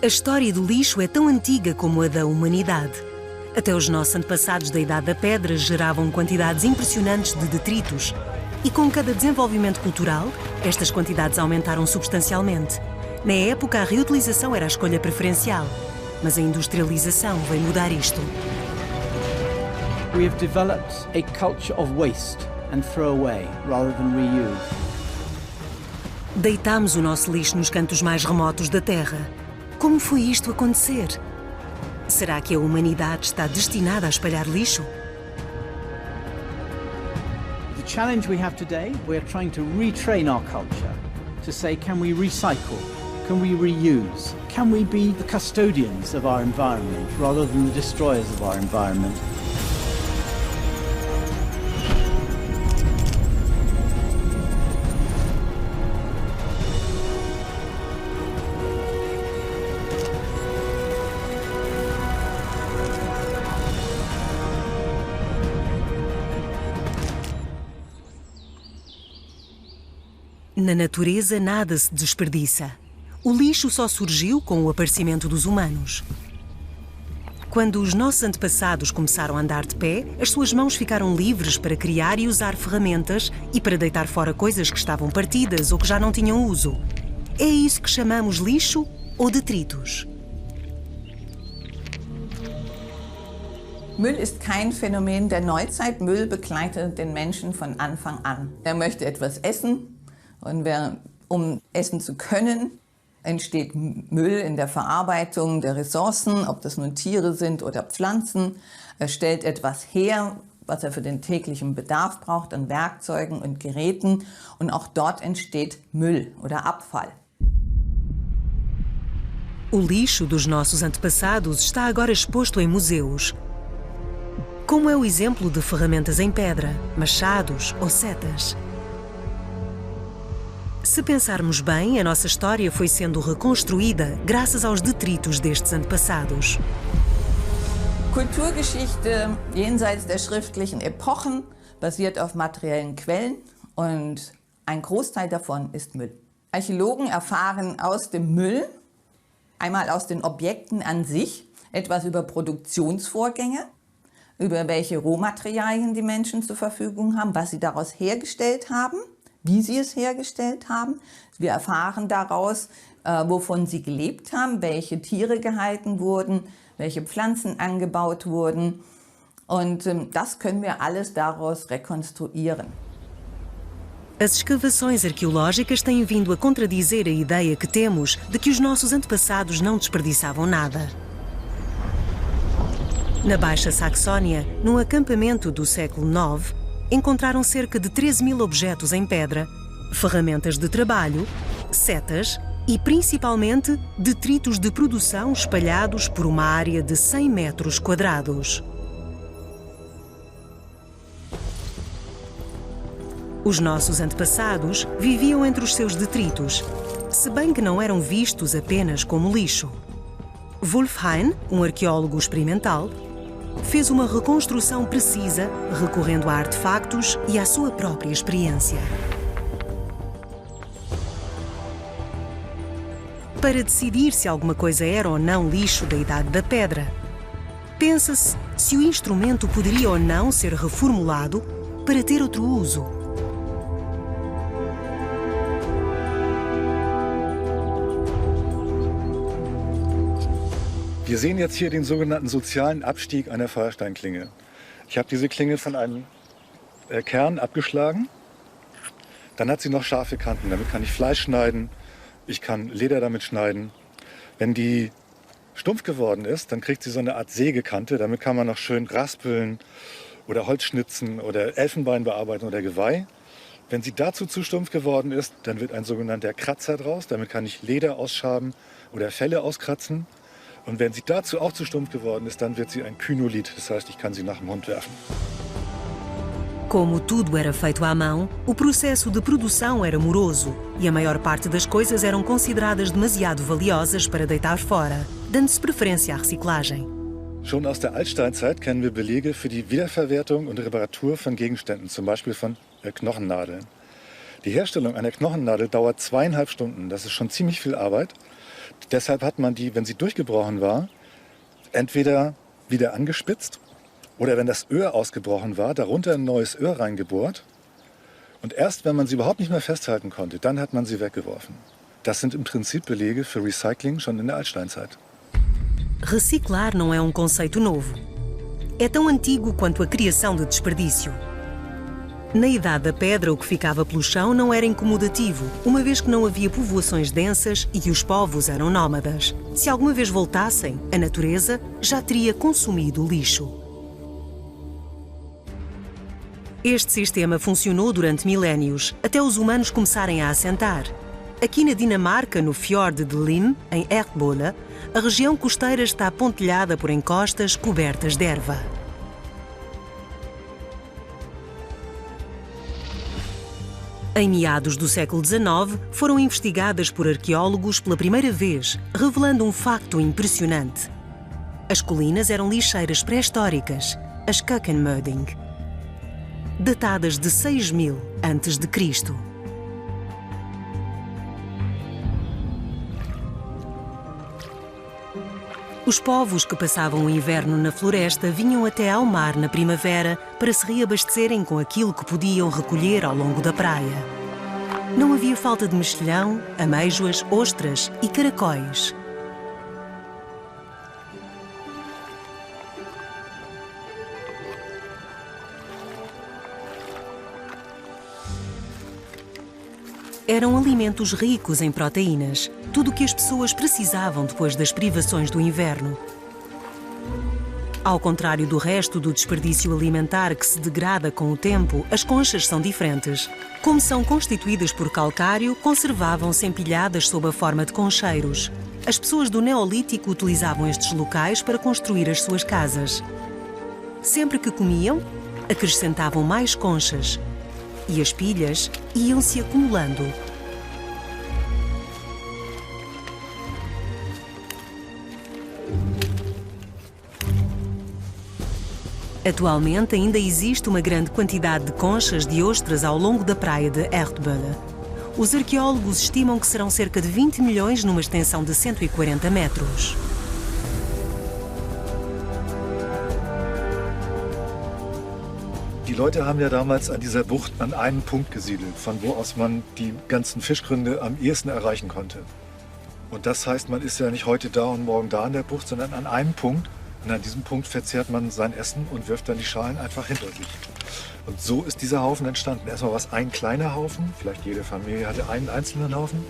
A história do lixo é tão antiga como a da humanidade. Até os nossos antepassados da Idade da Pedra geravam quantidades impressionantes de detritos. E com cada desenvolvimento cultural, estas quantidades aumentaram substancialmente. Na época, a reutilização era a escolha preferencial, mas a industrialização veio mudar isto. We have developed a culture of waste and throwaway rather than reuse. Deitámos o nosso lixo nos cantos mais remotos da Terra. Como foi isto acontecer? Será que a humanidade está destinada a espalhar lixo? The challenge we have today, we are trying to retrain our culture to say, can we recycle? Can we reuse? Can we be the custodians of our environment rather than the destroyers of our environment? Na natureza, nada se desperdiça. O lixo só surgiu com o aparecimento dos humanos. Quando os nossos antepassados começaram a andar de pé, as suas mãos ficaram livres para criar e usar ferramentas e para deitar fora coisas que estavam partidas ou que já não tinham uso. É isso que chamamos lixo ou detritos. Müll ist kein Phänomen der Neuzeit. Müll begleitet den Menschen von Anfang an. Er möchte etwas essen. Und um essen zu können, entsteht Müll in der Verarbeitung der Ressourcen, ob das nun Tiere sind oder Pflanzen. Er stellt etwas her, was er für den täglichen Bedarf braucht an Werkzeugen und Geräten. Und auch dort entsteht Müll oder Abfall. O lixo dos nossos antepassados está agora exposto em museus. Como é o exemplo de ferramentas em pedra, machados ou setas. Se pensarmos bem, a nossa história foi sendo reconstruída graças aos detritos destes antepassados. Kulturgeschichte jenseits der schriftlichen Epochen basiert auf materiellen Quellen und ein Großteil davon ist Müll. Archäologen erfahren aus dem Müll, einmal aus den Objekten an sich, etwas über Produktionsvorgänge, über welche Rohmaterialien die Menschen zur Verfügung haben, was sie daraus hergestellt haben, wie sie es hergestellt haben. Wir erfahren daraus, wovon sie gelebt haben, welche Tiere gehalten wurden, welche Pflanzen angebaut wurden. Und das können wir alles daraus rekonstruieren. As escavações arqueológicas têm vindo a contradizer a ideia que temos de que os nossos antepassados não desperdiçavam nada. Na Baixa Saxónia, num acampamento do século IX, encontraram cerca de 13.000 objetos em pedra, ferramentas de trabalho, setas e, principalmente, detritos de produção espalhados por uma área de 100 metros quadrados. Os nossos antepassados viviam entre os seus detritos, se bem que não eram vistos apenas como lixo. Wolfheim, um arqueólogo experimental, fez uma reconstrução precisa, recorrendo a artefactos e à sua própria experiência. Para decidir se alguma coisa era ou não lixo da Idade da Pedra, pensa-se se o instrumento poderia ou não ser reformulado para ter outro uso. Wir sehen jetzt hier den sogenannten sozialen Abstieg einer Feuersteinklinge. Ich habe diese Klinge von einem Kern abgeschlagen. Dann hat sie noch scharfe Kanten. Damit kann ich Fleisch schneiden, ich kann Leder damit schneiden. Wenn die stumpf geworden ist, dann kriegt sie so eine Art Sägekante. Damit kann man noch schön raspeln oder Holz schnitzen oder Elfenbein bearbeiten oder Geweih. Wenn sie dazu zu stumpf geworden ist, dann wird ein sogenannter Kratzer draus. Damit kann ich Leder ausschaben oder Felle auskratzen. Und wenn sie dazu auch zu stumpf geworden ist, dann wird sie ein Kynolith, das heißt, ich kann sie nach dem Hund werfen. Como tudo era feito à mão, o processo de produção era moroso e a maior parte das coisas eram consideradas demasiado valiosas para deitar fora, dando-se preferência à reciclagem. Schon aus der Altsteinzeit kennen wir Belege für die Wiederverwertung und Reparatur von Gegenständen, zum Beispiel von Knochennadeln. Die Herstellung einer Knochennadel dauert 2,5 Stunden, das ist schon ziemlich viel Arbeit. Deshalb hat man die, wenn sie durchgebrochen war, entweder wieder angespitzt oder wenn das Öhr ausgebrochen war, darunter ein neues Öhr reingebohrt. Und erst wenn man sie überhaupt nicht mehr festhalten konnte, dann hat man sie weggeworfen. Das sind im Prinzip Belege für Recycling schon in der Altsteinzeit. Reciclar não é conceito novo. É tão antigo quanto a criação de desperdício. Na Idade da Pedra, o que ficava pelo chão não era incomodativo, uma vez que não havia povoações densas e que os povos eram nómadas. Se alguma vez voltassem, a natureza já teria consumido o lixo. Este sistema funcionou durante milénios, até os humanos começarem a assentar. Aqui na Dinamarca, no Fjord de Lim, em Ertbola, a região costeira está pontilhada por encostas cobertas de erva. Em meados do século XIX, foram investigadas por arqueólogos pela primeira vez, revelando um facto impressionante. As colinas eram lixeiras pré-históricas, as Kökkenmödding, datadas de 6000 a.C. Os povos que passavam o inverno na floresta vinham até ao mar na primavera para se reabastecerem com aquilo que podiam recolher ao longo da praia. Não havia falta de mexilhão, amêijoas, ostras e caracóis. Eram alimentos ricos em proteínas, tudo o que as pessoas precisavam depois das privações do inverno. Ao contrário do resto do desperdício alimentar que se degrada com o tempo, as conchas são diferentes. Como são constituídas por calcário, conservavam-se empilhadas sob a forma de concheiros. As pessoas do Neolítico utilizavam estes locais para construir as suas casas. Sempre que comiam, acrescentavam mais conchas. E as pilhas iam-se acumulando. Atualmente ainda existe uma grande quantidade de conchas de ostras ao longo da praia de Ertbola. Os arqueólogos estimam que serão cerca de 20 milhões numa extensão de 140 metros. Die Leute haben ja damals an dieser Bucht an einem Punkt gesiedelt, von wo aus man die ganzen Fischgründe am ehesten erreichen konnte. Und das heißt, man ist ja nicht heute da und morgen da an der Bucht, sondern an einem Punkt. Und an diesem Punkt verzehrt man sein Essen und wirft dann die Schalen einfach hinter sich. Und so ist dieser Haufen entstanden. Erstmal war es ein kleiner Haufen, vielleicht jede Familie hatte einen einzelnen Haufen.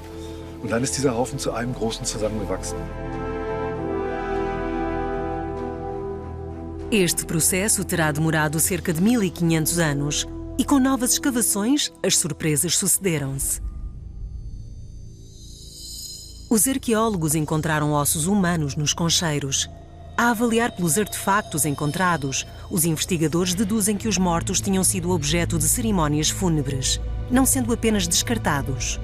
Und dann ist dieser Haufen zu einem großen zusammengewachsen. Este processo terá demorado cerca de 1500 anos e com novas escavações as surpresas sucederam-se. Os arqueólogos encontraram ossos humanos nos concheiros. A avaliar pelos artefactos encontrados, os investigadores deduzem que os mortos tinham sido objeto de cerimónias fúnebres, não sendo apenas descartados.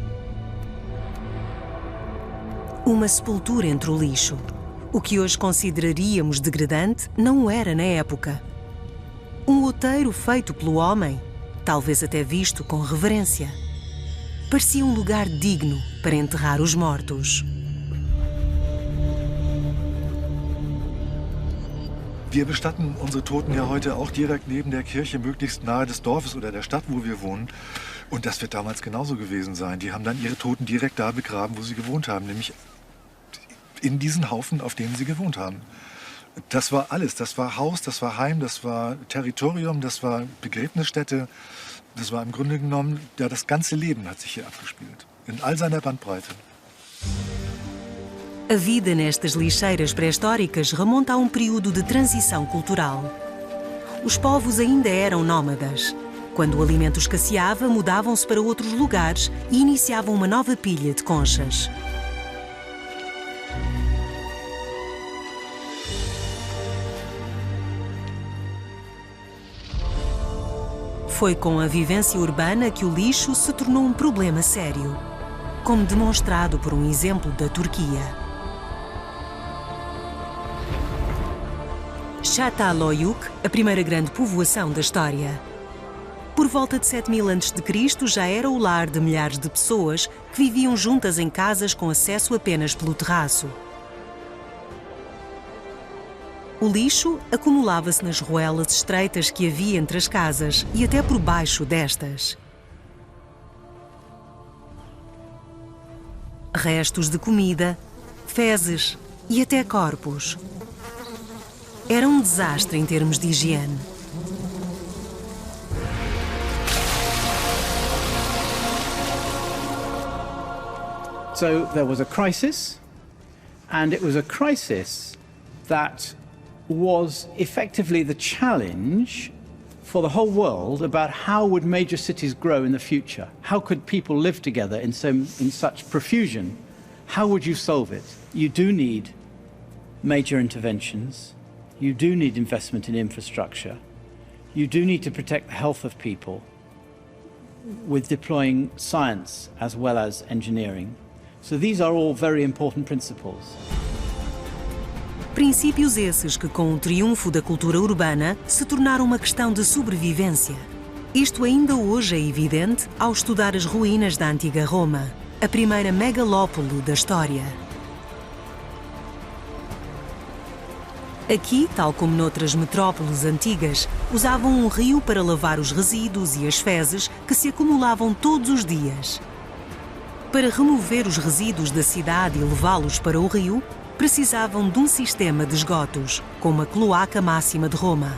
Uma sepultura entre o lixo. O que hoje consideraríamos degradante não o era na época. Um outeiro feito pelo homem, talvez até visto com reverência. Parecia um lugar digno para enterrar os mortos. Wir bestatten unsere Toten ja heute auch direkt neben der Kirche, möglichst nahe des Dorfes oder der Stadt, wo wir wohnen. Und das wird damals genauso gewesen sein. Die haben dann ihre Toten direkt da begraben, wo sie gewohnt haben, nämlich in diesen Haufen, auf denen sie gewohnt haben. Das war alles. Das war Haus, das war Heim, das war Territorium, das war Begräbnisstätte. Das war im Grunde genommen, ja, das ganze Leben hat sich hier abgespielt. In all seiner Bandbreite. A vida nestas lixeiras pré-históricas remonta a período de transição cultural. Os povos ainda eram nómadas. Quando o alimento escasseava, mudavam-se para outros lugares e iniciavam uma nova pilha de conchas. Foi com a vivência urbana que o lixo se tornou um problema sério, como demonstrado por um exemplo da Turquia. Çatalhöyük, a primeira grande povoação da história. Por volta de 7000 a.C., já era o lar de milhares de pessoas que viviam juntas em casas com acesso apenas pelo terraço. O lixo acumulava-se nas ruelas estreitas que havia entre as casas e até por baixo destas. Restos de comida, fezes e até corpos. Era um desastre em termos de higiene. So there was a crisis, and it was a crisis that was effectively the challenge for the whole world about how would major cities grow in the future? How could people live together in such profusion? How would you solve it? You do need major interventions. You do need investment in infrastructure. You do need to protect the health of people with deploying science as well as engineering. So these are all very important principles. Princípios esses que, com o triunfo da cultura urbana, se tornaram uma questão de sobrevivência. Isto ainda hoje é evidente ao estudar as ruínas da antiga Roma, a primeira megalópole da história. Aqui, tal como noutras metrópoles antigas, usavam um rio para lavar os resíduos e as fezes que se acumulavam todos os dias. Para remover os resíduos da cidade e levá-los para o rio, precisavam de um sistema de esgotos, como a Cloaca Máxima de Roma.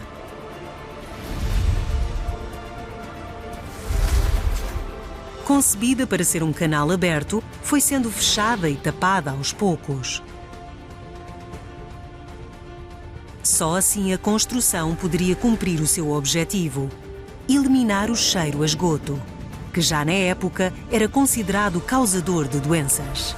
Concebida para ser um canal aberto, foi sendo fechada e tapada aos poucos. Só assim a construção poderia cumprir o seu objetivo: eliminar o cheiro a esgoto, que já na época era considerado causador de doenças.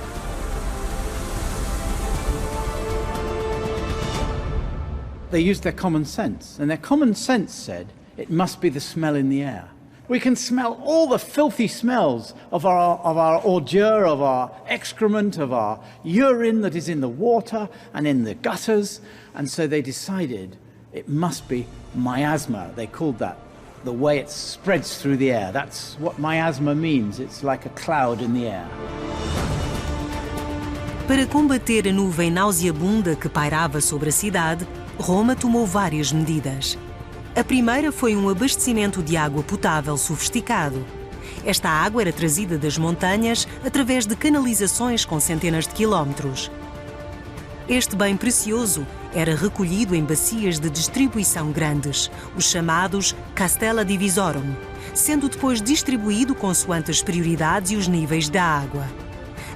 They used their common sense, and their common sense said it must be the smell in the air. We can smell all the filthy smells of our ordure, of our excrement, of our urine that is in the water and in the gutters, and so they decided it must be miasma. They called that the way it spreads through the air. That's what miasma means. It's like a cloud in the air. Para combater a nuvem nauseabunda que pairava sobre a cidade, Roma tomou várias medidas. A primeira foi um abastecimento de água potável sofisticado. Esta água era trazida das montanhas através de canalizações com centenas de quilómetros. Este bem precioso era recolhido em bacias de distribuição grandes, os chamados Castella Divisorum, sendo depois distribuído consoante as prioridades e os níveis da água.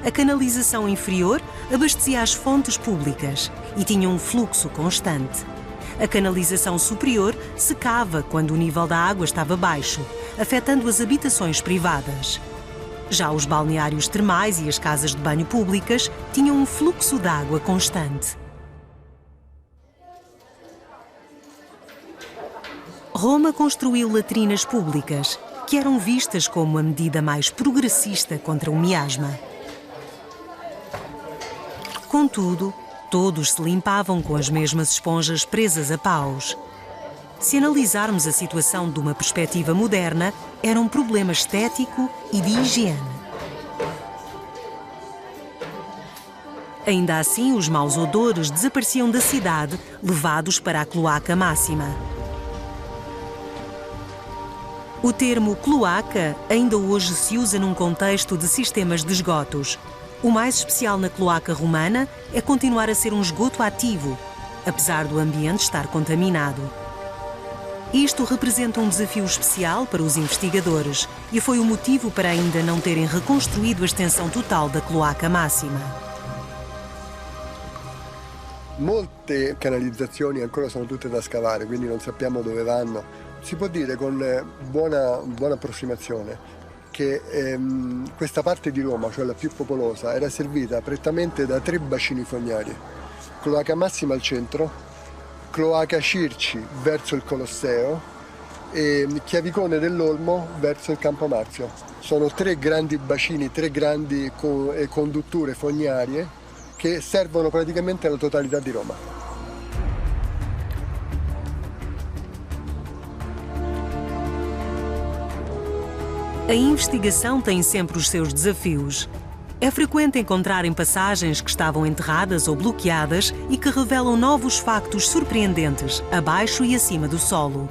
A canalização inferior abastecia as fontes públicas e tinha um fluxo constante. A canalização superior secava quando o nível da água estava baixo, afetando as habitações privadas. Já os balneários termais e as casas de banho públicas tinham um fluxo de água constante. Roma construiu latrinas públicas, que eram vistas como a medida mais progressista contra o miasma. Contudo, todos se limpavam com as mesmas esponjas presas a paus. Se analisarmos a situação de uma perspectiva moderna, era um problema estético e de higiene. Ainda assim, os maus odores desapareciam da cidade, levados para a Cloaca Máxima. O termo cloaca ainda hoje se usa num contexto de sistemas de esgotos. O mais especial na cloaca romana é continuar a ser um esgoto ativo, apesar do ambiente estar contaminado. Isto representa um desafio especial para os investigadores e foi o motivo para ainda não terem reconstruído a extensão total da Cloaca Máxima. Molte canalizzazioni ancora sono tutte da scavare, quindi non sappiamo dove vanno. Si può dire con buona approssimazione che questa parte di Roma, cioè la più popolosa, era servita prettamente da 3 bacini fognarie. Cloaca Massima al centro, Cloaca Circi verso il Colosseo e Chiavicone dell'Olmo verso il Campo Marzio. Sono 3 grandi bacini, 3 grandi condutture fognarie che servono praticamente la totalità di Roma. A investigação tem sempre os seus desafios. É frequente encontrarem passagens que estavam enterradas ou bloqueadas e que revelam novos factos surpreendentes abaixo e acima do solo.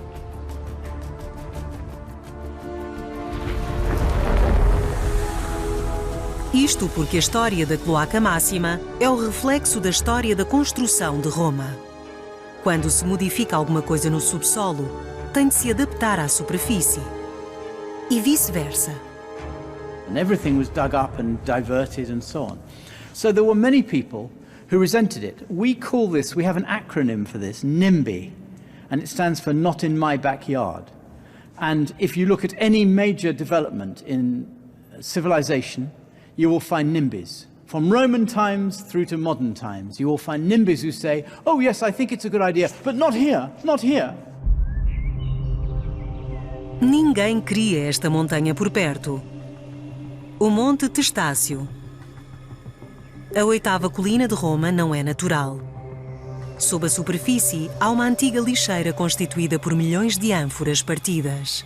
Isto porque a história da Cloaca Máxima é o reflexo da história da construção de Roma. Quando se modifica alguma coisa no subsolo, tem de se adaptar à superfície. E vice-versa. And everything was dug up and diverted and so on. So there were many people who resented it. We have an acronym for this, NIMBY, and it stands for Not in My Backyard. And if you look at any major development in civilization, you will find NIMBYs. From Roman times through to modern times, you will find NIMBYs who say, oh yes, I think it's a good idea, but not here, not here. Ninguém cria esta montanha por perto. O Monte Testácio. A 8ª colina de Roma não é natural. Sob a superfície, há uma antiga lixeira constituída por milhões de ânforas partidas.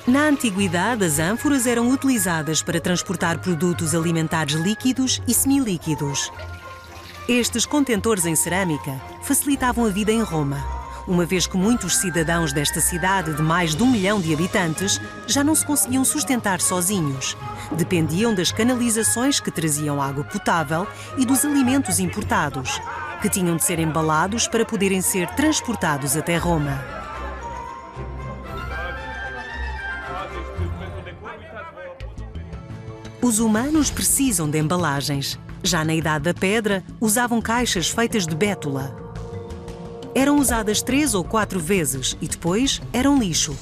Na antiguidade, as ânforas eram utilizadas para transportar produtos alimentares líquidos e semilíquidos. Estes contentores em cerâmica facilitavam a vida em Roma, uma vez que muitos cidadãos desta cidade de mais de 1 milhão de habitantes já não se conseguiam sustentar sozinhos. Dependiam das canalizações que traziam água potável e dos alimentos importados, que tinham de ser embalados para poderem ser transportados até Roma. Os humanos precisam de embalagens. Já na Idade da Pedra, usavam caixas feitas de bétula. Eram usadas 3 ou 4 vezes e depois eram lixo.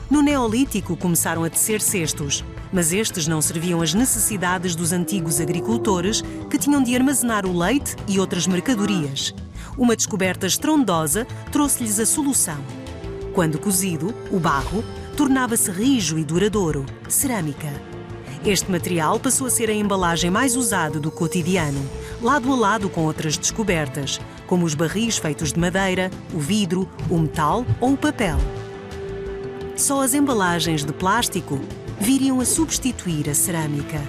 No Neolítico começaram a tecer cestos, mas estes não serviam às necessidades dos antigos agricultores que tinham de armazenar o leite e outras mercadorias. Uma descoberta estrondosa trouxe-lhes a solução. Quando cozido, o barro tornava-se rijo e duradouro, cerâmica. Este material passou a ser a embalagem mais usada do cotidiano, lado a lado com outras descobertas, como os barris feitos de madeira, o vidro, o metal ou o papel. Só as embalagens de plástico viriam a substituir a cerâmica.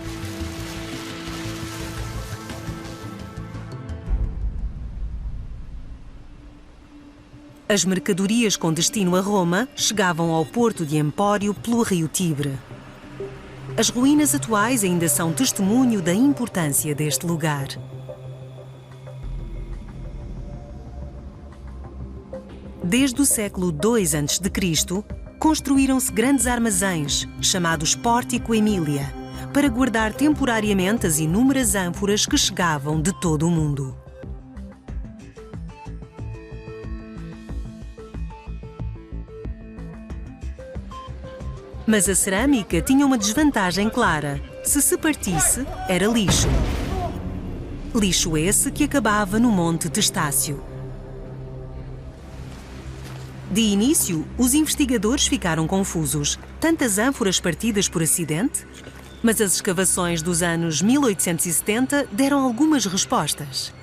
As mercadorias com destino a Roma chegavam ao porto de Empório pelo rio Tibre. As ruínas atuais ainda são testemunho da importância deste lugar. Desde o século II a.C., construíram-se grandes armazéns, chamados Pórtico Emília, para guardar temporariamente as inúmeras ânforas que chegavam de todo o mundo. Mas a cerâmica tinha uma desvantagem clara. Se partisse, era lixo. Lixo esse que acabava no Monte Testácio. De início, os investigadores ficaram confusos. Tantas ânforas partidas por acidente? Mas as escavações dos anos 1870 deram algumas respostas.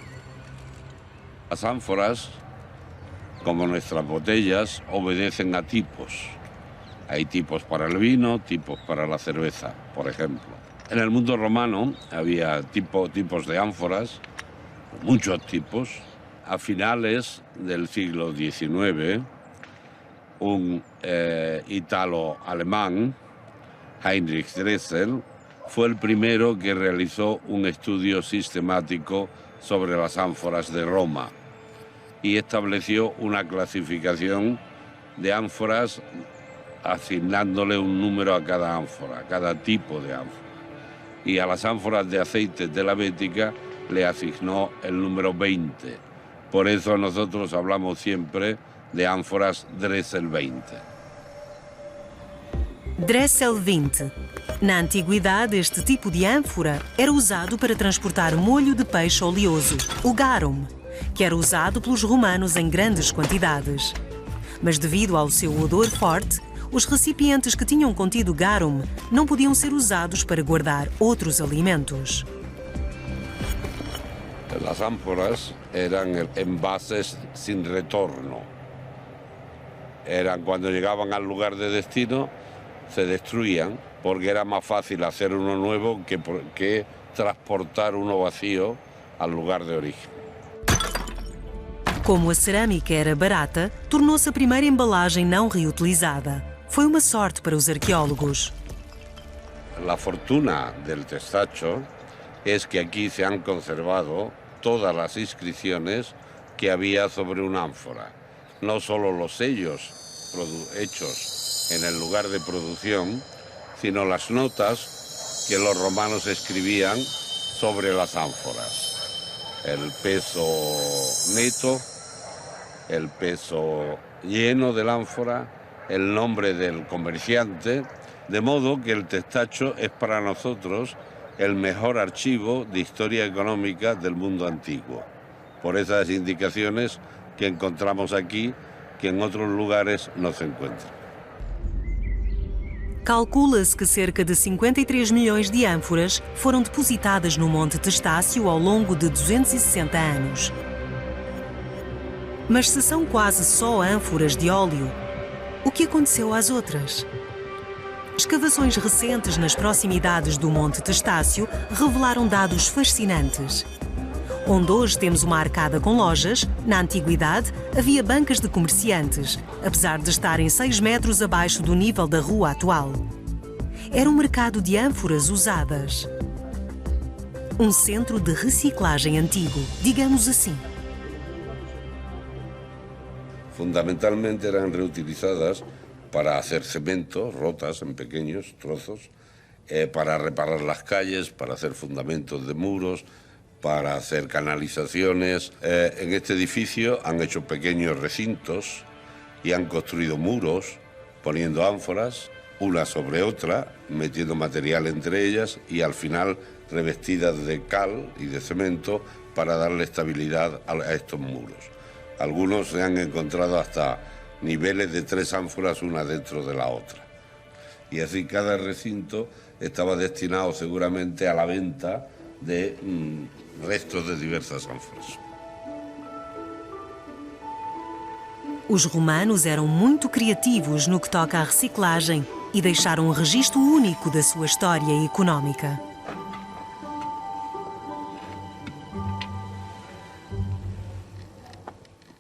As ánforas, como nuestras botellas, obedecen a tipos. Hay tipos para el vino, tipos para la cerveza, por ejemplo. En el mundo romano había tipos de ánforas, muchos tipos. A finales del siglo XIX, un italo-alemán, Heinrich Dressel, fue el primero que realizó un estudio sistemático sobre las ánforas de Roma y estableció una clasificación de ánforas asignándole un número a cada ánfora, a cada tipo de ánfora. Y a las ánforas de aceite de la Bética le asignó el número 20. Por eso nosotros hablamos siempre de ánforas Dressel 20. Dressel 20. Na antiguidade, este tipo de ânfora era usado para transportar molho de peixe oleoso, o garum, que era usado pelos romanos em grandes quantidades. Mas devido ao seu odor forte, os recipientes que tinham contido garum não podiam ser usados para guardar outros alimentos. Las ánforas eran envases sin retorno. cuando llegaban al lugar de destino, se destruían, porque era más fácil hacer uno nuevo que transportar uno vacío al lugar de origen. Como a cerâmica era barata, tornou-se a primeira embalagem não reutilizada. Foi uma sorte para os arqueólogos. La fortuna del testacho es que aquí se han conservado todas las inscripciones que había sobre una ánfora. No solo los sellos hechos en el lugar de producción, sino las notas que los romanos escribían sobre las ánforas. El peso neto, el peso lleno de la ánfora, el nombre del comerciante, de modo que el testacho es para nosotros el mejor archivo de historia económica del mundo antiguo, por esas indicaciones que encontramos aquí, que en otros lugares no se encuentran. Calcula-se que cerca de 53 milhões de ânforas foram depositadas no Monte Testácio ao longo de 260 anos. Mas se são quase só ânforas de óleo, o que aconteceu às outras? Escavações recentes nas proximidades do Monte Testácio revelaram dados fascinantes. Onde hoje temos uma arcada com lojas, na antiguidade havia bancas de comerciantes, apesar de estarem 6 metros abaixo do nível da rua atual. Era um mercado de ânforas usadas. Um centro de reciclagem antigo, digamos assim. Fundamentalmente eran reutilizadas para hacer cemento, rotas en pequeños trozos, para reparar las calles, para hacer fundamentos de muros, para hacer canalizaciones. En este edificio han hecho pequeños recintos y han construido muros, poniendo ánforas, una sobre otra, metiendo material entre ellas y al final revestidas de cal y de cemento para darle estabilidad a estos muros. Algunos se han encontrado hasta niveles de 3 ánforas una dentro de la otra. Y así cada recinto estaba destinado seguramente a la venta de restos de diversas ánforas. Os romanos eram muito criativos no que toca à reciclagem e deixaram um registro único da sua história económica.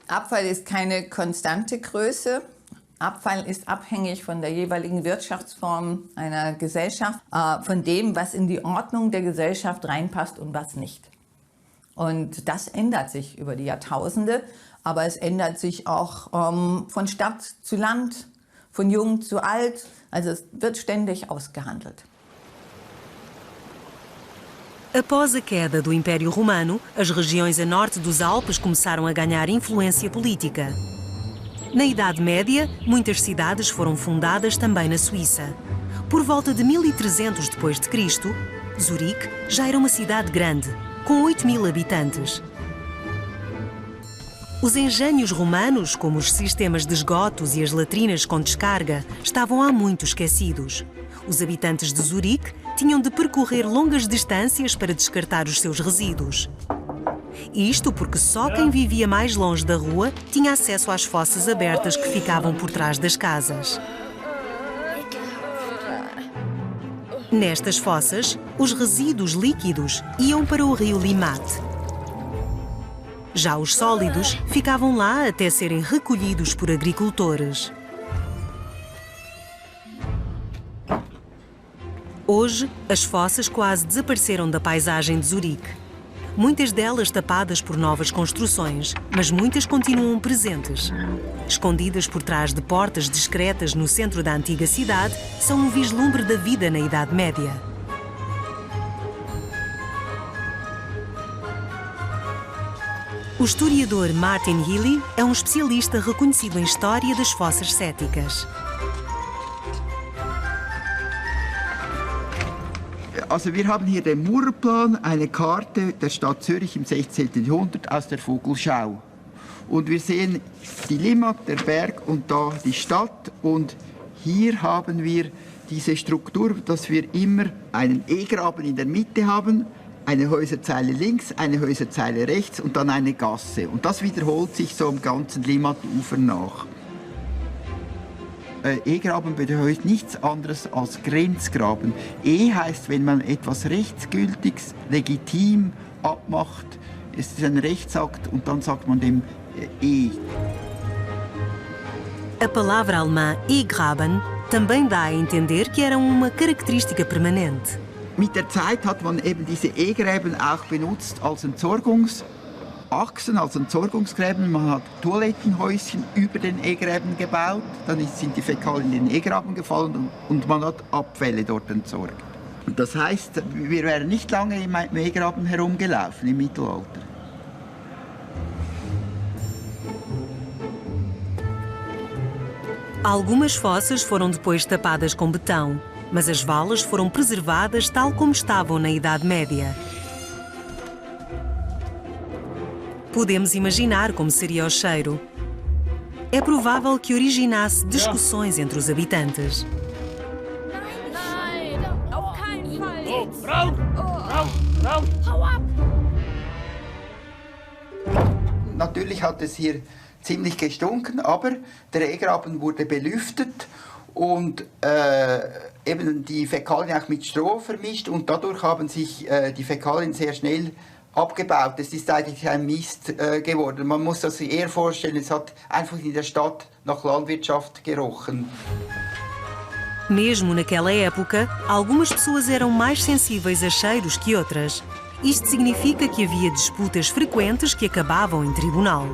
Abfall ist keine konstante Größe. Abfall ist abhängig von der jeweiligen Wirtschaftsform einer Gesellschaft, von dem, was in die Ordnung der Gesellschaft reinpasst und was nicht. Und das ändert sich über die Jahrtausende, aber es ändert sich auch von Stadt zu Land, von jung zu alt. Also es wird ständig ausgehandelt. Após a queda do Império Romano, as regiões a norte dos Alpes começaram a ganhar influência política. Na Idade Média, muitas cidades foram fundadas também na Suíça. Por volta de 1300 d.C., Zurique já era uma cidade grande, com 8.000 habitantes. Os engenhos romanos, como os sistemas de esgotos e as latrinas com descarga, estavam há muito esquecidos. Os habitantes de Zurique tinham de percorrer longas distâncias para descartar os seus resíduos. Isto porque só quem vivia mais longe da rua tinha acesso às fossas abertas que ficavam por trás das casas. Nestas fossas, os resíduos líquidos iam para o rio Limate. Já os sólidos ficavam lá até serem recolhidos por agricultores. Hoje, as fossas quase desapareceram da paisagem de Zurique. Muitas delas tapadas por novas construções, mas muitas continuam presentes. Escondidas por trás de portas discretas no centro da antiga cidade, são um vislumbre da vida na Idade Média. O historiador Martin Healy é um especialista reconhecido em história das fossas céticas. Also wir haben hier den Murerplan, eine Karte der Stadt Zürich im 16. Jahrhundert aus der Vogelschau. Und wir sehen die Limmat, der Berg und da die Stadt. Und hier haben wir diese Struktur, dass wir immer einen E-Graben in der Mitte haben, eine Häuserzeile links, eine Häuserzeile rechts und dann eine Gasse. Und das wiederholt sich so am ganzen Limmat-Ufer nach. E-Graben bedeutet nichts anderes als Grenzgraben. E heißt, wenn man etwas rechtsgültiges, legitim abmacht, es ist ein Rechtsakt und dann sagt man dem E. A palavra alemã E-Graben também dá a entender que eram uma característica permanente. Mit der Zeit hat man eben diese E-Gräben auch benutzt als Entsorgungsachsen, als Entsorgungsgräben. Man hat Toilettenhäuschen über den E-Gräben gebaut, dann sind die Fäkalien in den E-Graben gefallen und man hat Abfälle dort entsorgt. Das heißt, wir wären nicht lange im E-Graben herumgelaufen im Mittelalter. Algumas fossas foram depois tapadas com betão, mas as valas foram preservadas tal como estavam na Idade Média. Podemos imaginar como seria o cheiro. É provável que originasse discussões entre os habitantes. Natürlich hat es hier ziemlich gestunken, aber der E-Graben wurde belüftet und eben die Fäkalien auch mit Stroh vermischt und dadurch haben sich die Fäkalien sehr schnell abgebaut. Es ist eigentlich ein Mist geworden. Man muss sich eher vorstellen, es hat einfach in der Stadt nach Landwirtschaft gerochen. Mesmo naquela época, algumas pessoas eram mais sensíveis a cheiros que outras. Isto significa que havia disputas frequentes que acabavam em tribunal.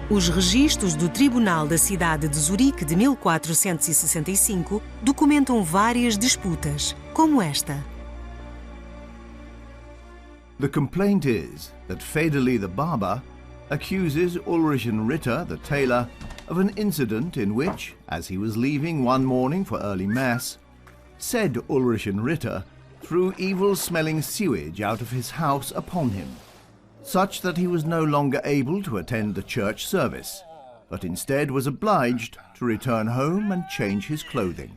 Os registros do Tribunal da cidade de Zurique de 1465 documentam várias disputas, como esta. The complaint is that Federle the barber accuses Ulrichen Ritter, the tailor, of an incident in which, as he was leaving one morning for early mass, said Ulrichen Ritter threw evil-smelling sewage out of his house upon him, such that he was no longer able to attend the church service, but instead was obliged to return home and change his clothing.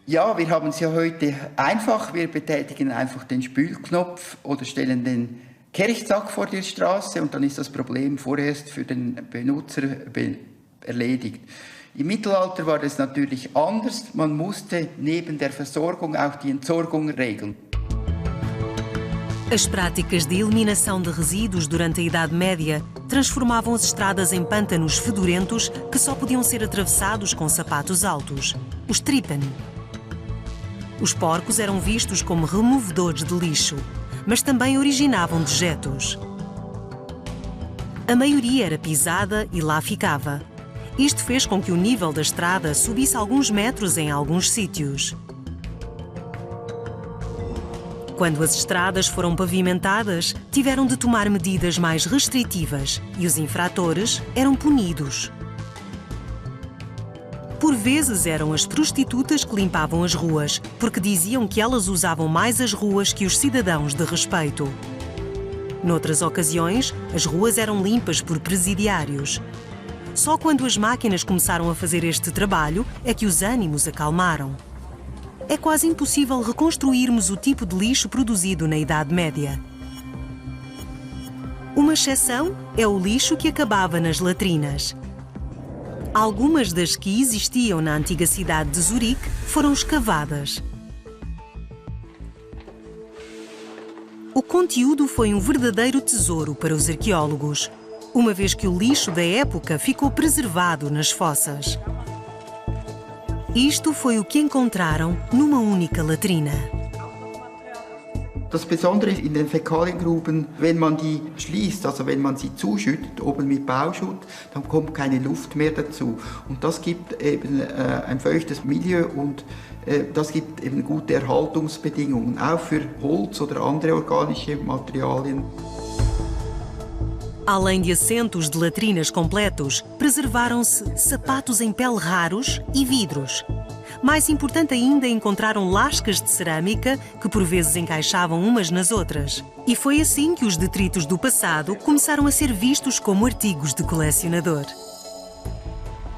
Ja, wir haben es ja heute einfach. Wir betätigen einfach den Spülknopf oder stellen den Kehrichtsack vor die Straße und dann ist das Problem vorerst für den Benutzer erledigt. Im Mittelalter war das natürlich anders. Man musste neben der Versorgung auch die Entsorgung regeln. As práticas de eliminação de resíduos durante a Idade Média transformavam as estradas em pântanos fedorentos que só podiam ser atravessados com sapatos altos, os Trippen. Os porcos eram vistos como removedores de lixo, mas também originavam dejetos. A maioria era pisada e lá ficava. Isto fez com que o nível da estrada subisse alguns metros em alguns sítios. Quando as estradas foram pavimentadas, tiveram de tomar medidas mais restritivas e os infratores eram punidos. Por vezes eram as prostitutas que limpavam as ruas, porque diziam que elas usavam mais as ruas que os cidadãos de respeito. Noutras ocasiões, as ruas eram limpas por presidiários. Só quando as máquinas começaram a fazer este trabalho é que os ânimos acalmaram. É quase impossível reconstruirmos o tipo de lixo produzido na Idade Média. Uma exceção é o lixo que acabava nas latrinas. Algumas das que existiam na antiga cidade de Zurique foram escavadas. O conteúdo foi um verdadeiro tesouro para os arqueólogos, uma vez que o lixo da época ficou preservado nas fossas. Isto foi o que encontraram numa única latrina. Das Besondere in den Fäkaliengruben, wenn man die schließt, also wenn man sie zuschüttet, oben mit Bauschutt, dann kommt keine Luft mehr dazu. Und das gibt eben ein feuchtes Milieu und das gibt eben gute Erhaltungsbedingungen, auch für Holz oder andere organische Materialien. Além de assentos de latrinas completos, preservaram-se sapatos em pele raros e vidros. Mais importante ainda, encontraram lascas de cerâmica que por vezes encaixavam umas nas outras. E foi assim que os detritos do passado começaram a ser vistos como artigos de colecionador.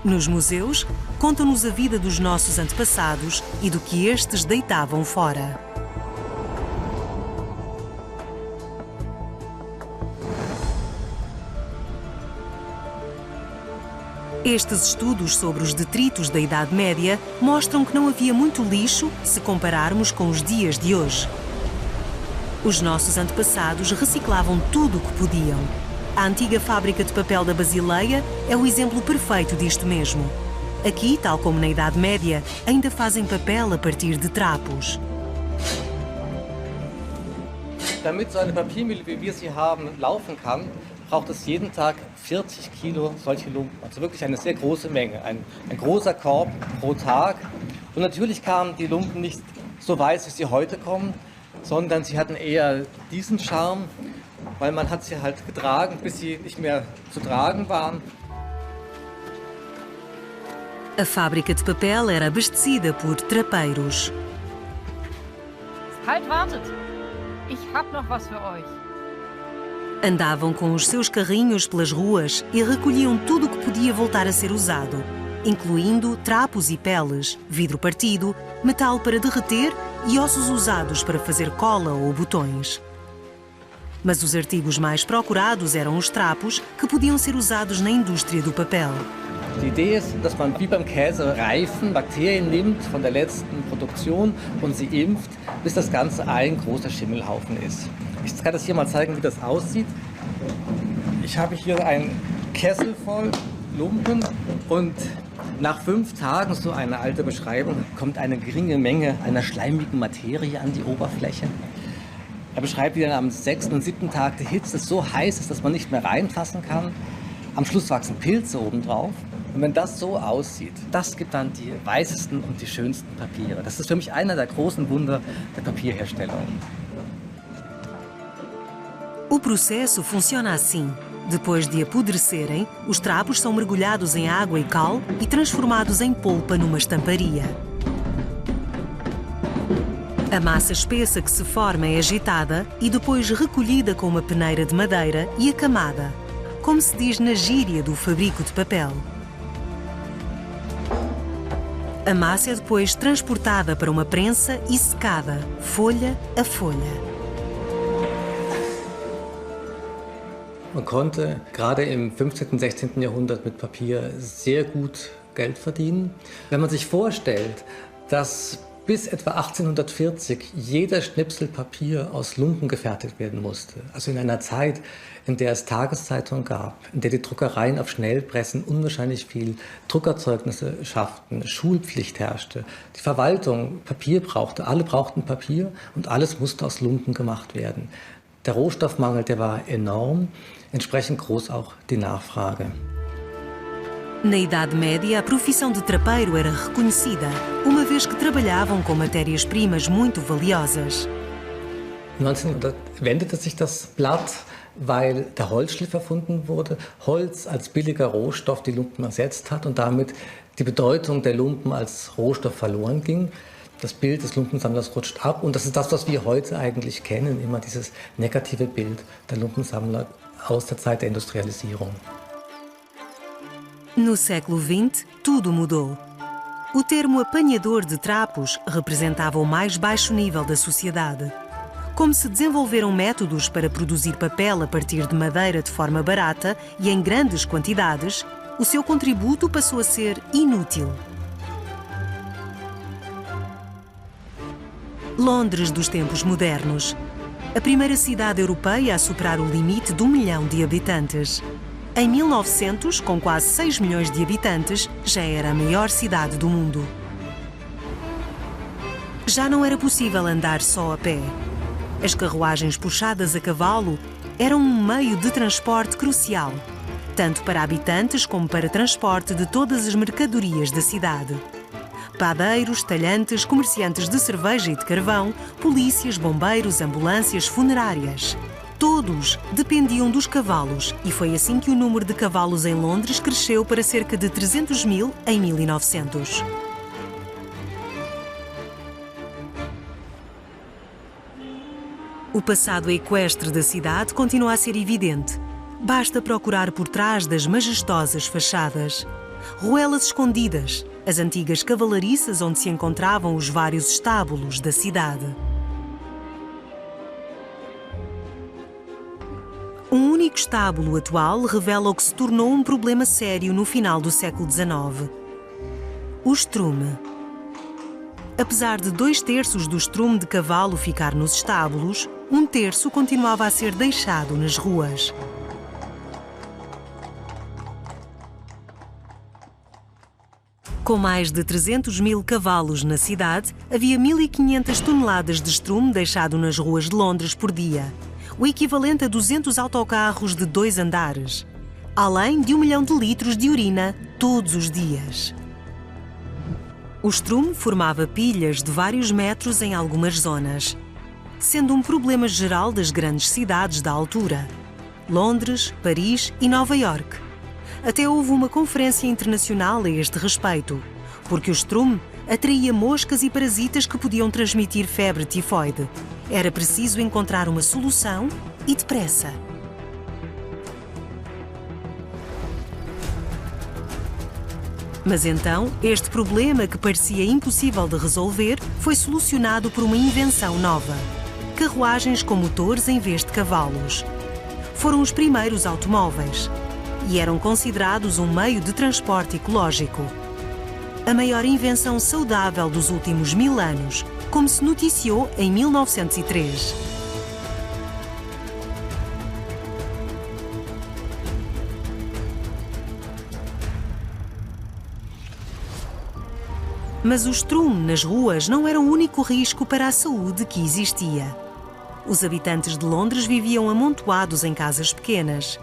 Nos museus, contam-nos a vida dos nossos antepassados e do que estes deitavam fora. Estes estudos sobre os detritos da Idade Média mostram que não havia muito lixo se compararmos com os dias de hoje. Os nossos antepassados reciclavam tudo o que podiam. A antiga fábrica de papel da Basileia é o exemplo perfeito disto mesmo. Aqui, tal como na Idade Média, ainda fazem papel a partir de trapos. Damit so eine Papiermühle, wie wir sie haben, laufen kann, braucht es jeden Tag 40 Kilo solche Lumpen. Also wirklich eine sehr große Menge, ein großer Korb pro Tag. Und natürlich kamen die Lumpen nicht so weiß, wie sie heute kommen, sondern sie hatten eher diesen Charme, weil man hat sie halt getragen, bis sie nicht mehr zu tragen waren. A fábrica de papel era abastecida por trapeiros. Halt, wartet! Ich hab noch was für euch. Andavam com os seus carrinhos pelas ruas e recolhiam tudo o que podia voltar a ser usado, incluindo trapos e peles, vidro partido, metal para derreter e ossos usados para fazer cola ou botões. Mas os artigos mais procurados eram os trapos, que podiam ser usados na indústria do papel. Die Idee ist, dass man wie beim Käsereifen Bakterien nimmt von der letzten Produktion und sie impft, bis das Ganze ein großer Schimmelhaufen ist. Ich kann das hier mal zeigen, wie das aussieht. Ich habe hier einen Kessel voll Lumpen und nach 5 Tagen, so eine alte Beschreibung, kommt eine geringe Menge einer schleimigen Materie an die Oberfläche. Er beschreibt, wie dann am 6. und 7. Tag die Hitze so heiß ist, dass man nicht mehr reinfassen kann. Am Schluss wachsen Pilze obendrauf. Und wenn das so aussieht, das gibt dann die weißesten und die schönsten Papiere. Das ist für mich einer der großen Wunder der Papierherstellung. O processo funciona assim. Depois de apodrecerem, os trapos são mergulhados em água e cal e transformados em polpa numa estamparia. A massa espessa que se forma é agitada e depois recolhida com uma peneira de madeira e acamada, como se diz na gíria do fabrico de papel. A massa é depois transportada para uma prensa e secada, folha a folha. Man konnte gerade im 15. und 16. Jahrhundert mit Papier sehr gut Geld verdienen. Wenn man sich vorstellt, dass bis etwa 1840 jeder Schnipsel Papier aus Lumpen gefertigt werden musste, also in einer Zeit, in der es Tageszeitungen gab, in der die Druckereien auf Schnellpressen unwahrscheinlich viel Druckerzeugnisse schafften, Schulpflicht herrschte, die Verwaltung Papier brauchte, alle brauchten Papier und alles musste aus Lumpen gemacht werden. Der Rohstoffmangel, der war enorm, entsprechend groß auch die Nachfrage. Na Idade Média, a profissão de trapeiro era reconhecida, uma vez que trabalhavam com matérias-primas muito valiosas. 1900 wendete sich das Blatt, weil der Holzschliff erfunden wurde, Holz als billiger Rohstoff die Lumpen ersetzt hat und damit die Bedeutung der Lumpen als Rohstoff verloren ging. Das Bild des Lumpensammlers rutscht ab und das ist das, was wir heute eigentlich kennen, immer dieses negative Bild der Lumpensammler aus der Zeit der Industrialisierung. No século XX, tudo mudou. O termo apanhador de trapos representava o mais baixo nível da sociedade. Como se desenvolveram métodos para produzir papel a partir de madeira de forma barata e em grandes quantidades, o seu contributo passou a ser inútil. Londres dos tempos modernos. A primeira cidade europeia a superar o limite de 1 milhão de habitantes. Em 1900, com quase 6 milhões de habitantes, já era a maior cidade do mundo. Já não era possível andar só a pé. As carruagens puxadas a cavalo eram um meio de transporte crucial, tanto para habitantes como para transporte de todas as mercadorias da cidade. Padeiros, talhantes, comerciantes de cerveja e de carvão, polícias, bombeiros, ambulâncias, funerárias. Todos dependiam dos cavalos e foi assim que o número de cavalos em Londres cresceu para cerca de 300 mil em 1900. O passado equestre da cidade continua a ser evidente. Basta procurar por trás das majestosas fachadas. Ruelas escondidas, as antigas cavalariças onde se encontravam os vários estábulos da cidade. Um único estábulo atual revela o que se tornou um problema sério no final do século XIX. O estrume. Apesar de 2/3 do estrume de cavalo ficar nos estábulos, 1/3 continuava a ser deixado nas ruas. Com mais de 300 mil cavalos na cidade, havia 1.500 toneladas de estrume deixado nas ruas de Londres por dia, o equivalente a 200 autocarros de 2 andares, além de 1 milhão de litros de urina todos os dias. O estrume formava pilhas de vários metros em algumas zonas, sendo um problema geral das grandes cidades da altura, Londres, Paris e Nova Iorque. Até houve uma conferência internacional a este respeito, porque o estrume atraía moscas e parasitas que podiam transmitir febre tifoide. Era preciso encontrar uma solução e depressa. Mas então, este problema que parecia impossível de resolver foi solucionado por uma invenção nova: carruagens com motores em vez de cavalos. Foram os primeiros automóveis e eram considerados um meio de transporte ecológico. A maior invenção saudável dos últimos 1000 anos, como se noticiou em 1903. Mas o estrume nas ruas não era o único risco para a saúde que existia. Os habitantes de Londres viviam amontoados em casas pequenas.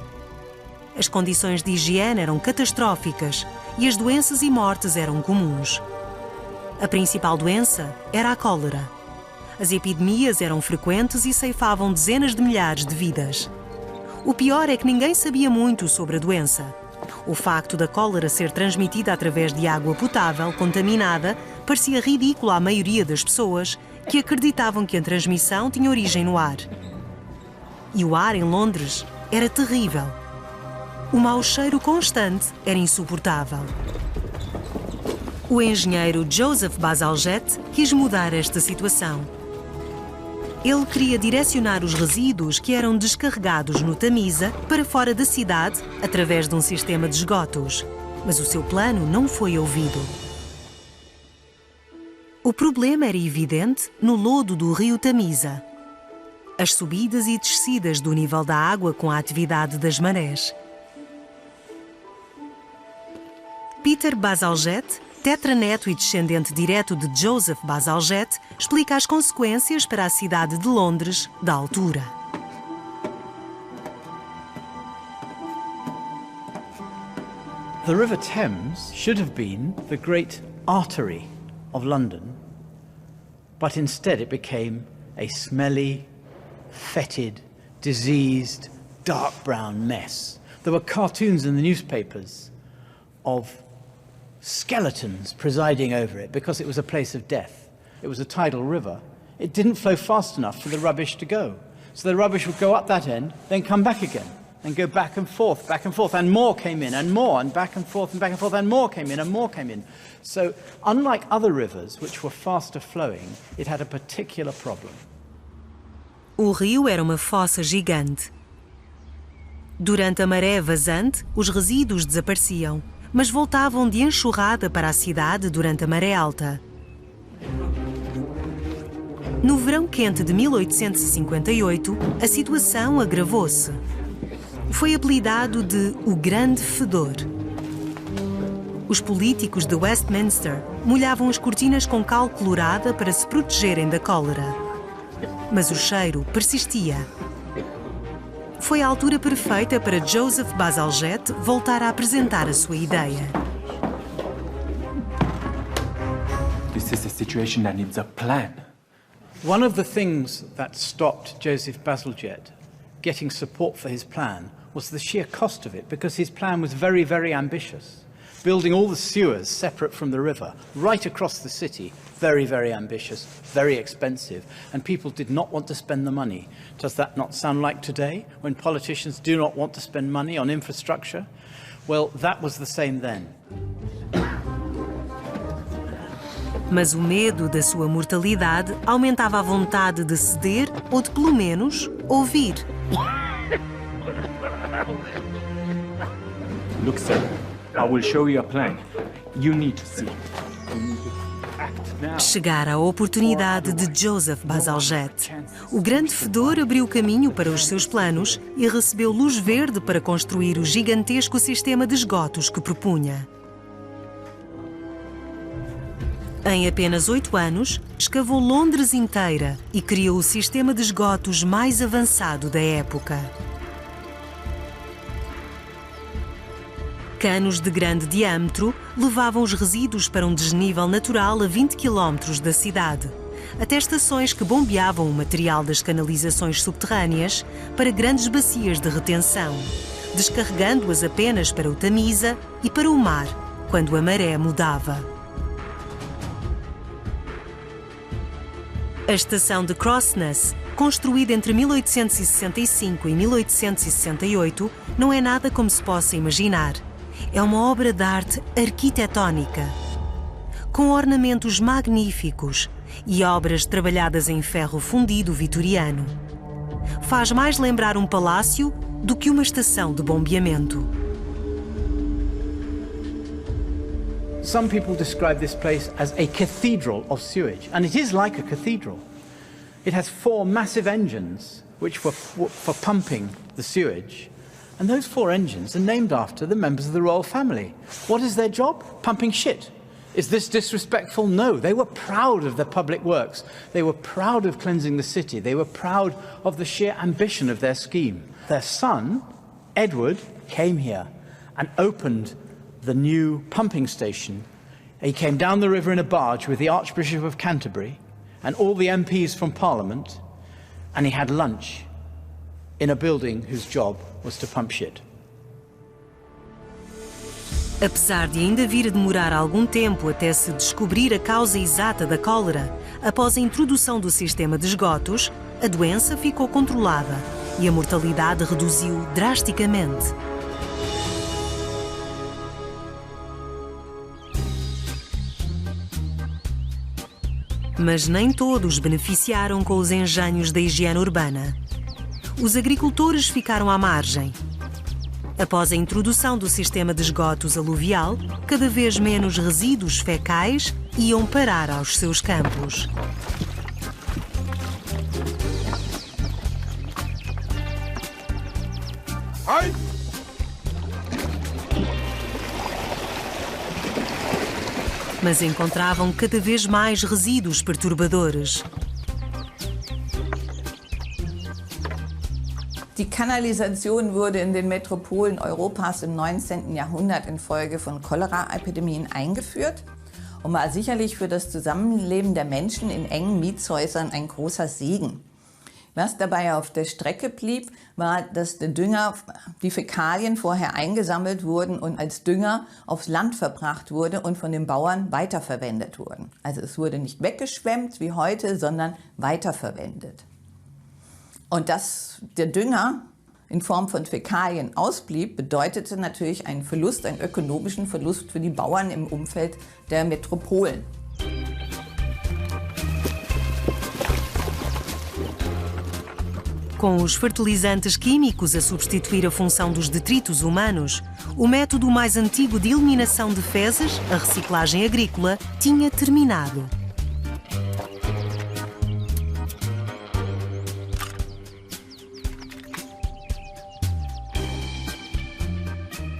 As condições de higiene eram catastróficas e as doenças e mortes eram comuns. A principal doença era a cólera. As epidemias eram frequentes e ceifavam dezenas de milhares de vidas. O pior é que ninguém sabia muito sobre a doença. O facto da cólera ser transmitida através de água potável contaminada parecia ridículo à maioria das pessoas, que acreditavam que a transmissão tinha origem no ar. E o ar em Londres era terrível. O mau cheiro constante era insuportável. O engenheiro Joseph Bazalgette quis mudar esta situação. Ele queria direcionar os resíduos que eram descarregados no Tamisa para fora da cidade através de um sistema de esgotos, mas o seu plano não foi ouvido. O problema era evidente no lodo do rio Tamisa. As subidas e descidas do nível da água com a atividade das marés. Peter Bazalgette, tetraneto e descendente direto de Joseph Bazalgette, explica as consequências para a cidade de Londres da altura. The River Thames should have been the great artery of London, but instead it became a smelly, fetid, diseased, dark brown mess. There were cartoons in the newspapers of skeletons presiding over it because it was a place of death. It was a tidal river. It didn't flow fast enough for the rubbish to go. So the rubbish would go up that end, then come back again, and go back and forth, and more came in, and more, and back and forth, and more came in, and more came in. So unlike other rivers, which were faster flowing, it had a particular problem. O rio era uma fossa gigante. Durante a maré vazante, os resíduos desapareciam, mas voltavam de enxurrada para a cidade durante a maré alta. No verão quente de 1858, a situação agravou-se. Foi apelidado de o Grande Fedor. Os políticos de Westminster molhavam as cortinas com cal colorada para se protegerem da cólera. Mas o cheiro persistia. Foi a altura perfeita para Joseph Bazalgette voltar a apresentar a sua ideia. This is a situation that needs a plan. One of the things that stopped Joseph Bazalgette getting support for his plan was the sheer cost of it, because his plan was very, very ambitious. Building all the sewers separate from the river, right across the city, very, very ambitious, very expensive, and people did not want to spend the money. Does that not sound like today, when politicians do not want to spend money on infrastructure? Well, that was the same then. Mas o medo da sua mortalidade aumentava a vontade de ceder ou de, pelo menos, ouvir. Look, sir, I will show you a plan. You need to see. Chegara a oportunidade de Joseph Bazalgette. O grande fedor abriu caminho para os seus planos e recebeu luz verde para construir o gigantesco sistema de esgotos que propunha. Em apenas 8 anos, escavou Londres inteira e criou o sistema de esgotos mais avançado da época. Canos de grande diâmetro levavam os resíduos para um desnível natural a 20 km da cidade, até estações que bombeavam o material das canalizações subterrâneas para grandes bacias de retenção, descarregando-as apenas para o Tamisa e para o mar, quando a maré mudava. A estação de Crossness, construída entre 1865 e 1868, não é nada como se possa imaginar. É uma obra de arte arquitetónica, com ornamentos magníficos e obras trabalhadas em ferro fundido vitoriano. Faz mais lembrar um palácio do que uma estação de bombeamento. Some people describe this place as a cathedral of sewage, and it is like a cathedral. It has 4 massive engines which were for pumping the sewage. And those 4 engines are named after the members of the royal family. What is their job? Pumping shit. Is this disrespectful? No. They were proud of their public works. They were proud of cleansing the city. They were proud of the sheer ambition of their scheme. Their son, Edward, came here and opened the new pumping station. He came down the river in a barge with the Archbishop of Canterbury and all the MPs from Parliament, and he had lunch in a building whose job was to pump shit. Apesar de ainda vir a demorar algum tempo até se descobrir a causa exata da cólera, após a introdução do sistema de esgotos, a doença ficou controlada e a mortalidade reduziu drasticamente. Mas nem todos beneficiaram com os engenhos da higiene urbana. Os agricultores ficaram à margem. Após a introdução do sistema de esgotos aluvial, cada vez menos resíduos fecais iam parar aos seus campos. Ai! Mas encontravam cada vez mais resíduos perturbadores. Die Kanalisation wurde in den Metropolen Europas im 19. Jahrhundert infolge von Cholera-Epidemien eingeführt und war sicherlich für das Zusammenleben der Menschen in engen Mietshäusern ein großer Segen. Was dabei auf der Strecke blieb, war, dass der Dünger, die Fäkalien vorher eingesammelt wurden und als Dünger aufs Land verbracht wurde und von den Bauern weiterverwendet wurden. Also es wurde nicht weggeschwemmt wie heute, sondern weiterverwendet. Und dass der Dünger in Form von Fäkalien ausblieb, bedeutete natürlich einen Verlust, einen ökonomischen Verlust für die Bauern im Umfeld der Metropolen. Com os fertilizantes químicos a substituir a função dos detritos humanos, o método mais antigo de eliminação de fezes, a reciclagem agrícola, tinha terminado.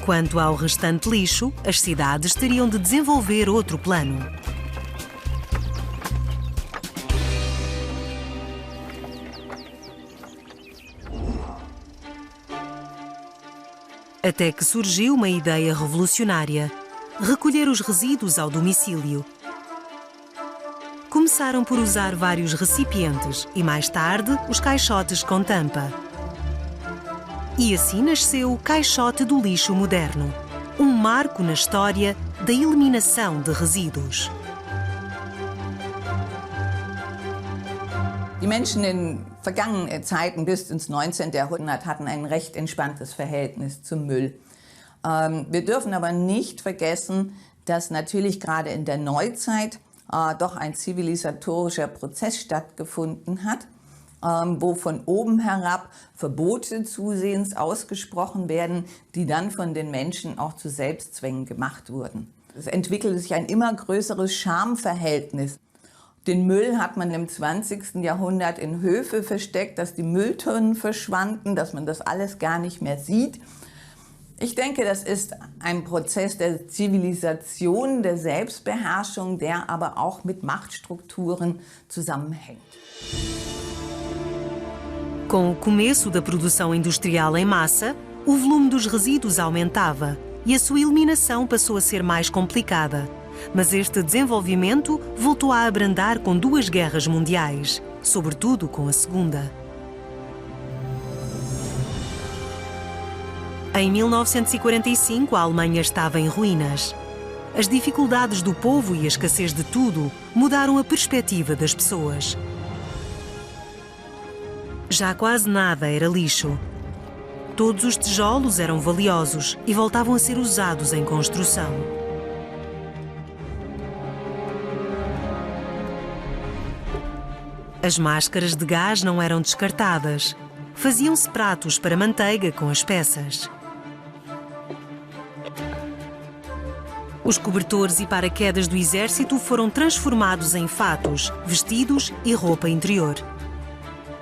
Quanto ao restante lixo, as cidades teriam de desenvolver outro plano. Até que surgiu uma ideia revolucionária: recolher os resíduos ao domicílio. Começaram por usar vários recipientes e, mais tarde, os caixotes com tampa. E assim nasceu o caixote do lixo moderno, um marco na história da eliminação de resíduos. Die Menschen in vergangenen Zeiten bis ins 19. Jahrhundert hatten ein recht entspanntes Verhältnis zum Müll. Wir dürfen aber nicht vergessen, dass natürlich gerade in der Neuzeit doch ein zivilisatorischer Prozess stattgefunden hat. wo von oben herab Verbote zusehends ausgesprochen werden, die dann von den Menschen auch zu Selbstzwängen gemacht wurden. Es entwickelte sich ein immer größeres Schamverhältnis. Den Müll hat man im 20. Jahrhundert in Höfe versteckt, dass die Mülltonnen verschwanden, dass man das alles gar nicht mehr sieht. Ich denke, das ist ein Prozess der Zivilisation, der Selbstbeherrschung, der aber auch mit Machtstrukturen zusammenhängt. Com o começo da produção industrial em massa, o volume dos resíduos aumentava e a sua eliminação passou a ser mais complicada. Mas este desenvolvimento voltou a abrandar com duas guerras mundiais, sobretudo com a Segunda. Em 1945, a Alemanha estava em ruínas. As dificuldades do povo e a escassez de tudo mudaram a perspectiva das pessoas. Já quase nada era lixo. Todos os tijolos eram valiosos e voltavam a ser usados em construção. As máscaras de gás não eram descartadas. Faziam-se pratos para manteiga com as peças. Os cobertores e paraquedas do exército foram transformados em fatos, vestidos e roupa interior.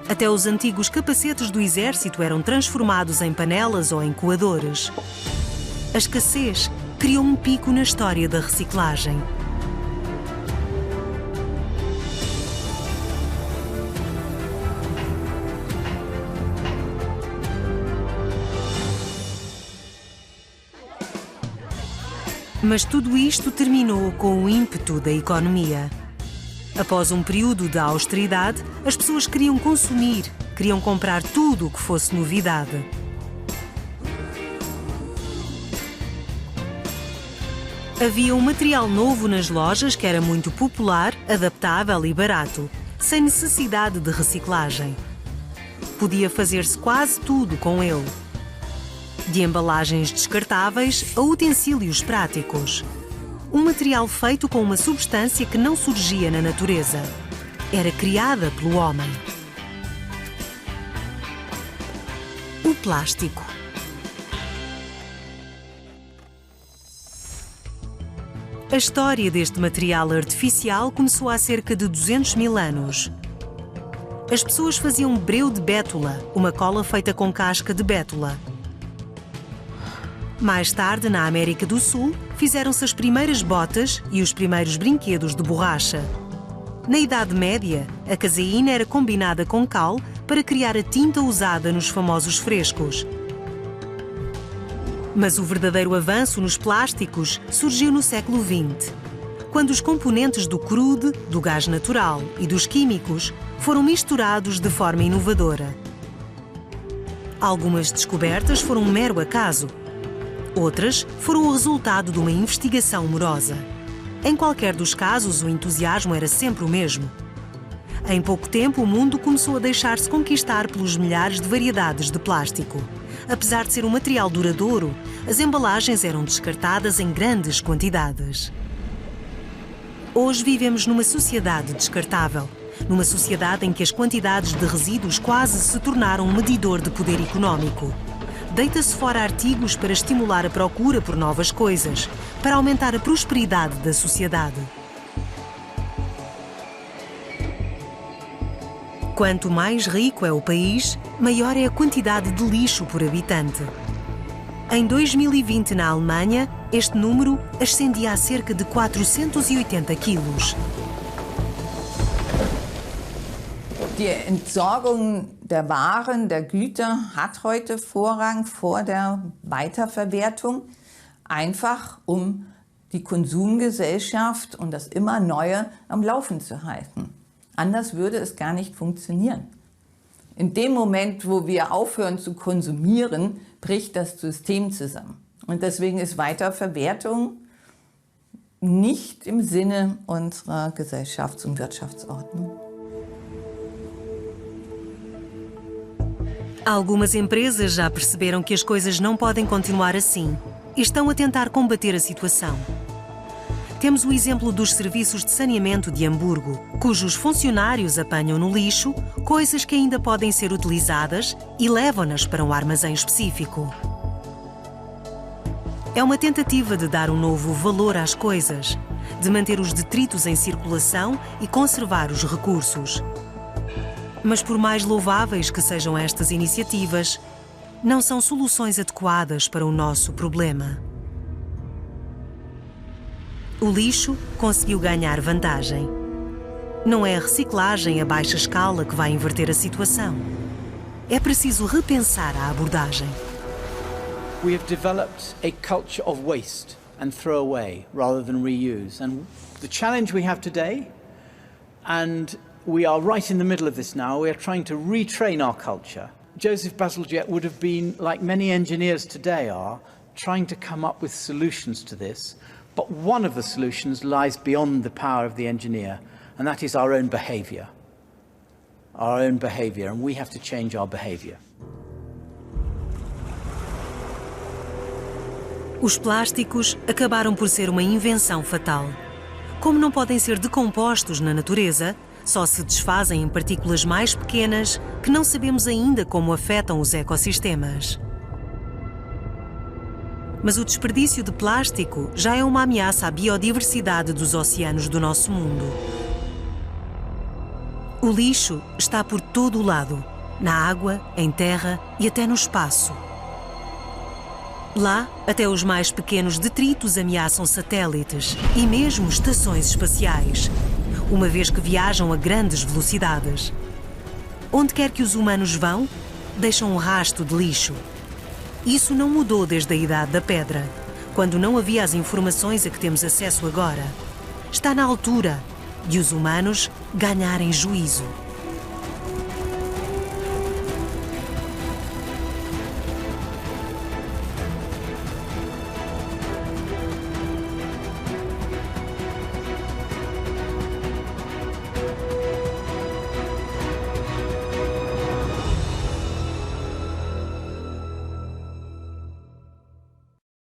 Até os antigos capacetes do exército eram transformados em panelas ou em coadores. A escassez criou um pico na história da reciclagem. Mas tudo isto terminou com o ímpeto da economia. Após um período de austeridade, as pessoas queriam consumir, queriam comprar tudo o que fosse novidade. Havia um material novo nas lojas que era muito popular, adaptável e barato, sem necessidade de reciclagem. Podia fazer-se quase tudo com ele. De embalagens descartáveis a utensílios práticos. Um material feito com uma substância que não surgia na natureza. Era criada pelo homem. O plástico. A história deste material artificial começou há cerca de 200 mil anos. As pessoas faziam breu de bétula, uma cola feita com casca de bétula. Mais tarde, na América do Sul, fizeram-se as primeiras botas e os primeiros brinquedos de borracha. Na Idade Média, a caseína era combinada com cal para criar a tinta usada nos famosos frescos. Mas o verdadeiro avanço nos plásticos surgiu no século XX, quando os componentes do crude, do gás natural e dos químicos foram misturados de forma inovadora. Algumas descobertas foram um mero acaso. Outras foram o resultado de uma investigação morosa. Em qualquer dos casos, o entusiasmo era sempre o mesmo. Em pouco tempo, o mundo começou a deixar-se conquistar pelos milhares de variedades de plástico. Apesar de ser um material duradouro, as embalagens eram descartadas em grandes quantidades. Hoje vivemos numa sociedade descartável, numa sociedade em que as quantidades de resíduos quase se tornaram um medidor de poder económico. Deita-se fora artigos para estimular a procura por novas coisas, para aumentar a prosperidade da sociedade. Quanto mais rico é o país, maior é a quantidade de lixo por habitante. Em 2020, na Alemanha, este número ascendia a cerca de 480 quilos. Die Entsorgung der Waren, der Güter hat heute Vorrang vor der Weiterverwertung, einfach die Konsumgesellschaft und das immer Neue am Laufen zu halten. Anders würde es gar nicht funktionieren. In dem Moment, wo wir aufhören zu konsumieren, bricht das System zusammen. Und deswegen ist Weiterverwertung nicht im Sinne unserer Gesellschafts- und Wirtschaftsordnung. Algumas empresas já perceberam que as coisas não podem continuar assim e estão a tentar combater a situação. Temos o exemplo dos serviços de saneamento de Hamburgo, cujos funcionários apanham no lixo coisas que ainda podem ser utilizadas e levam-nas para um armazém específico. É uma tentativa de dar um novo valor às coisas, de manter os detritos em circulação e conservar os recursos. Mas por mais louváveis que sejam estas iniciativas, não são soluções adequadas para o nosso problema. O lixo conseguiu ganhar vantagem. Não é a reciclagem a baixa escala que vai inverter a situação. É preciso repensar a abordagem. We have developed a culture of waste and throw away rather than reuse. And the challenge we have today, and we are right in the middle of this now, we are trying to retrain our culture. Joseph Bazalgette would have been, like many engineers today are, trying to come up with solutions to this. But one of the solutions lies beyond the power of the engineer, and that is our own behaviour. Our own behaviour, and we have to change our behaviour. Os plásticos acabaram por ser uma invenção fatal. Como não podem ser decompostos na natureza, só se desfazem em partículas mais pequenas que não sabemos ainda como afetam os ecossistemas. Mas o desperdício de plástico já é uma ameaça à biodiversidade dos oceanos do nosso mundo. O lixo está por todo o lado, na água, em terra e até no espaço. Lá, até os mais pequenos detritos ameaçam satélites e mesmo estações espaciais, uma vez que viajam a grandes velocidades. Onde quer que os humanos vão, deixam um rasto de lixo. Isso não mudou desde a Idade da Pedra, quando não havia as informações a que temos acesso agora. Está na altura de os humanos ganharem juízo.